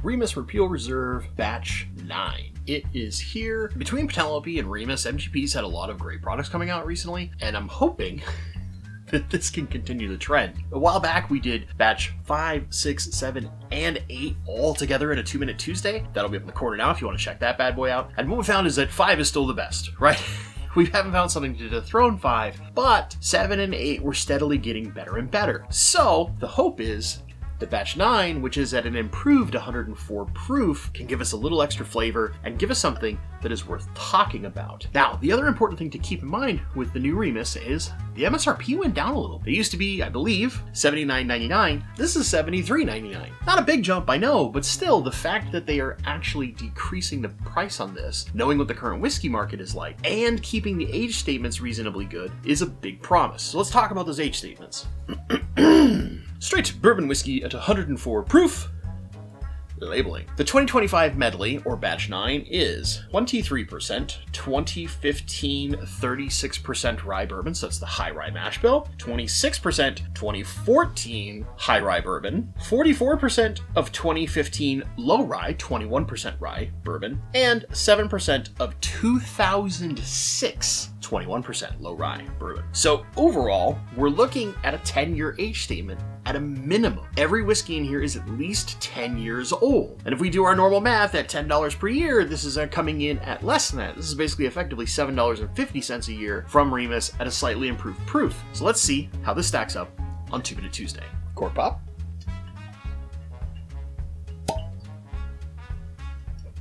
Remus Repeal Reserve Batch 9. It is here. Between Penelope and Remus, MGP's had a lot of great products coming out recently, and I'm hoping that this can continue the trend. A while back, we did batch 5, 6, 7, and 8 all together in a 2-Minute Tuesday. That'll be up in the corner now if you want to check that bad boy out. And what we found is that 5 is still the best, right? We haven't found something to dethrone 5, but 7 and 8 were steadily getting better and better. So the hope is that batch 9, which is at an improved 104 proof, can give us a little extra flavor and give us something that is worth talking about. Now, the other important thing to keep in mind with the new Remus is the MSRP went down a little. It used to be, I believe, $79.99. This is $73.99. Not a big jump, I know, but still, the fact that they are actually decreasing the price on this, knowing what the current whiskey market is like, and keeping the age statements reasonably good is a big promise. So let's talk about those age statements. Straight bourbon whiskey at 104 proof. Labeling. The 2025 medley, or batch 9, is 23% 2015 36% rye bourbon, so that's the high rye mash bill, 26% 2014 high rye bourbon, 44% of 2015 low rye, 21% rye bourbon, and 7% of 2006 21% low rye bourbon. So overall, we're looking at a 10-year age statement at a minimum. Every whiskey in here is at least 10 years old. And if we do our normal math at $10 per year, this is coming in at less than that. This is basically effectively $7.50 a year from Remus at a slightly improved proof. So let's see how this stacks up on 2-Minute Tuesday. Cork pop.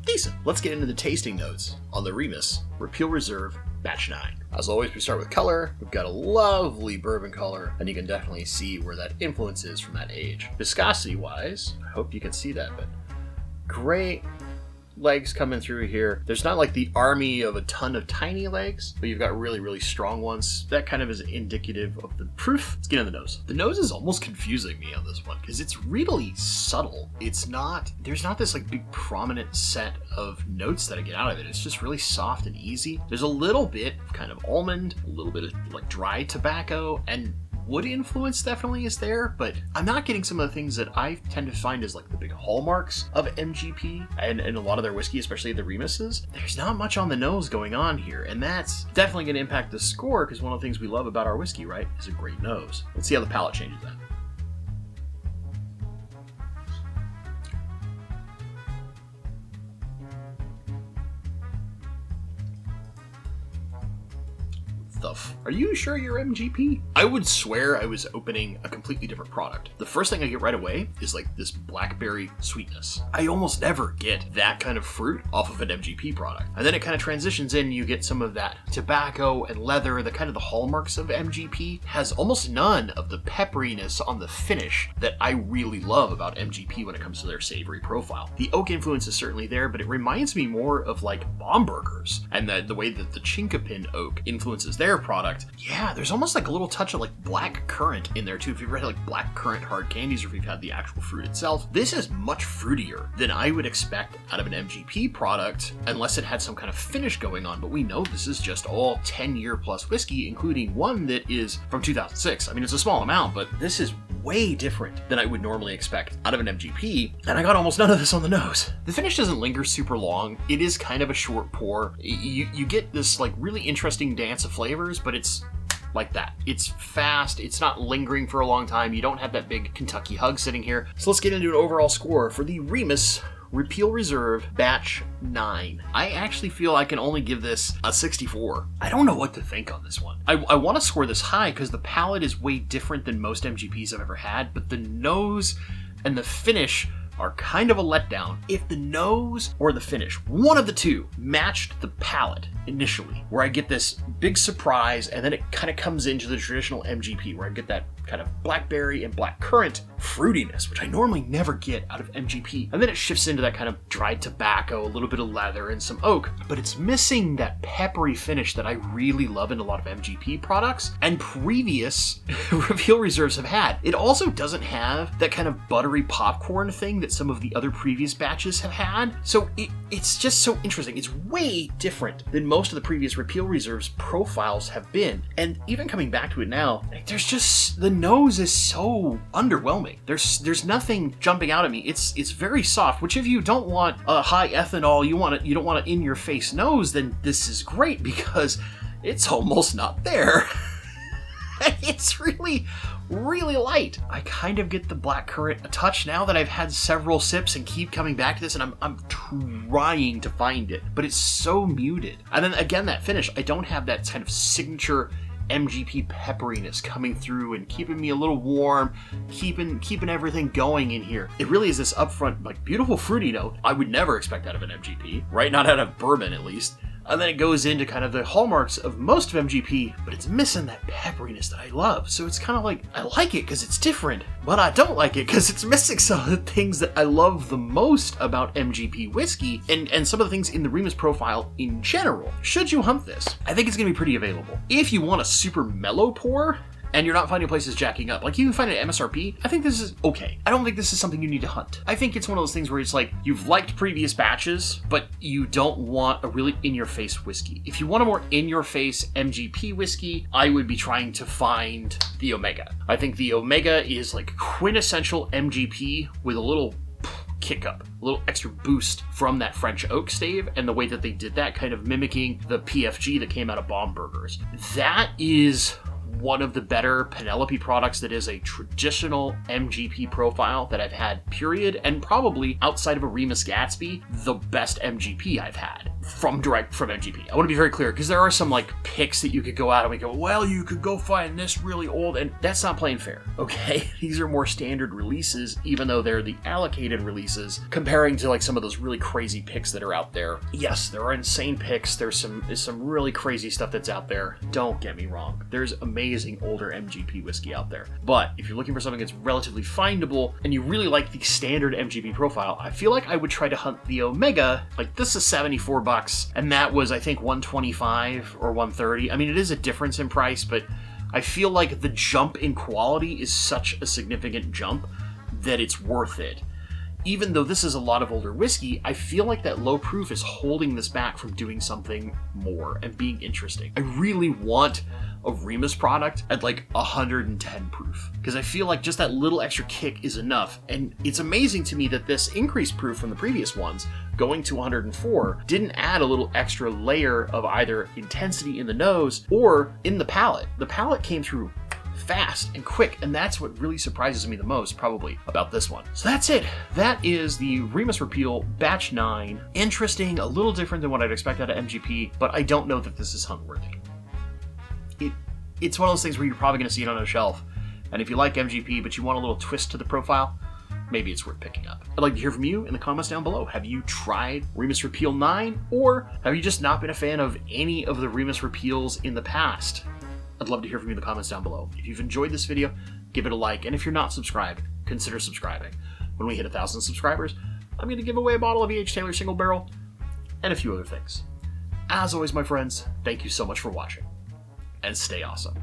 Decent. Let's get into the tasting notes on the Remus Repeal Reserve Batch 9. As always, we start with color. We've got a lovely bourbon color, and you can definitely see where that influence is from that age. Viscosity-wise, I hope you can see that, but great legs coming through here. There's not like the army of a ton of tiny legs, but you've got really, really strong ones. That kind of is indicative of the proof. Let's get in the nose. The nose is almost confusing me on this one because it's really subtle. There's not this like big prominent set of notes that I get out of it. It's just really soft and easy. There's a little bit of kind of almond, a little bit of like dry tobacco, and wood influence definitely is there, but I'm not getting some of the things that I tend to find as like the big hallmarks of MGP and a lot of their whiskey, especially the Remuses. There's not much on the nose going on here, and that's definitely going to impact the score because one of the things we love about our whiskey, right, is a great nose. Let's see how the palate changes that. Are you sure you're MGP? I would swear I was opening a completely different product. The first thing I get right away is like this blackberry sweetness. I almost never get that kind of fruit off of an MGP product. And then it kind of transitions in, you get some of that tobacco and leather, the kind of the hallmarks of MGP. Has almost none of the pepperiness on the finish that I really love about MGP when it comes to their savory profile. The oak influence is certainly there, but it reminds me more of like Baumburgers and the way that the Chinkapin oak influences their product. Yeah, there's almost like a little touch of like black currant in there too. If you've ever had like black currant hard candies or if you've had the actual fruit itself, this is much fruitier than I would expect out of an MGP product unless it had some kind of finish going on. But we know this is just all 10-year plus whiskey, including one that is from 2006. I mean, it's a small amount, but this is way different than I would normally expect out of an MGP, and I got almost none of this on the nose. The finish doesn't linger super long. It is kind of a short pour. You get this like really interesting dance of flavors, but it's like that. It's fast. It's not lingering for a long time. You don't have that big Kentucky hug sitting here. So let's get into an overall score for the Remus Repeal Reserve Batch 9. I actually feel I can only give this a 64. I don't know what to think on this one. I want to score this high because the palate is way different than most MGPs I've ever had, but the nose and the finish are kind of a letdown. If the nose or the finish, one of the two, matched the palate initially, where I get this big surprise and then it kind of comes into the traditional MGP where I get that kind of blackberry and blackcurrant fruitiness, which I normally never get out of MGP. And then it shifts into that kind of dried tobacco, a little bit of leather, and some oak. But it's missing that peppery finish that I really love in a lot of MGP products and previous Repeal Reserves have had. It also doesn't have that kind of buttery popcorn thing that some of the other previous batches have had. So it's just so interesting. It's way different than most of the previous Repeal Reserves profiles have been. And even coming back to it now, there's just, the nose is so underwhelming. nothing. There's nothing jumping out at me. It's very soft, which if you don't want a high ethanol, you don't want it in your face nose, then this is great because it's almost not there. It's really, really light. I kind of get the blackcurrant a touch now that I've had several sips and keep coming back to this, and I'm trying to find it, but it's so muted. And then again, that finish, I don't have that kind of signature MGP pepperiness coming through and keeping me a little warm, keeping everything going in here. It really is this upfront, like, beautiful fruity note I would never expect out of an MGP, right? Not out of bourbon, at least. And then it goes into kind of the hallmarks of most of MGP, but it's missing that pepperiness that I love. So it's kind of like, I like it because it's different, but I don't like it because it's missing some of the things that I love the most about MGP whiskey and some of the things in the Remus profile in general. Should you hunt this, I think it's going to be pretty available. If you want a super mellow pour, and you're not finding places jacking up, like you can find it at MSRP, I think this is okay. I don't think this is something you need to hunt. I think it's one of those things where it's like, you've liked previous batches, but you don't want a really in-your-face whiskey. If you want a more in-your-face MGP whiskey, I would be trying to find the Omega. I think the Omega is like quintessential MGP with a little kick up, a little extra boost from that French oak stave, and the way that they did that, kind of mimicking the PFG that came out of Bomb Burgers. That is one of the better Penelope products that is a traditional MGP profile that I've had, period, and probably outside of a Remus Gatsby, the best MGP I've had from MGP. I want to be very clear, because there are some like picks that you could go out and we go, well, you could go find this really old, and that's not playing fair, okay? These are more standard releases, even though they're the allocated releases, comparing to like some of those really crazy picks that are out there. Yes, there are insane picks. There's some really crazy stuff that's out there. Don't get me wrong. There's amazing older MGP whiskey out there. But if you're looking for something that's relatively findable and you really like the standard MGP profile, I feel like I would try to hunt the Omega. Like, this is $74 and that was, I think, $125 or $130. I mean, it is a difference in price, but I feel like the jump in quality is such a significant jump that it's worth it. Even though this is a lot of older whiskey, I feel like that low proof is holding this back from doing something more and being interesting. I really want a Remus product at like 110 proof, because I feel like just that little extra kick is enough. And it's amazing to me that this increased proof from the previous ones, going to 104, didn't add a little extra layer of either intensity in the nose or in the palate. The palate came through fast and quick, and that's what really surprises me the most, probably, about this one. So that's it. That is the Remus Repeal Batch 9. Interesting, a little different than what I'd expect out of MGP, but I don't know that this is hunt-worthy. It's one of those things where you're probably going to see it on a shelf, and if you like MGP but you want a little twist to the profile, maybe it's worth picking up. I'd like to hear from you in the comments down below. Have you tried Remus Repeal 9, or have you just not been a fan of any of the Remus Repeals in the past? I'd love to hear from you in the comments down below. If you've enjoyed this video, give it a like, and if you're not subscribed, consider subscribing. When we hit 1,000 subscribers, I'm going to give away a bottle of E.H. Taylor Single Barrel, and a few other things. As always, my friends, thank you so much for watching, and stay awesome.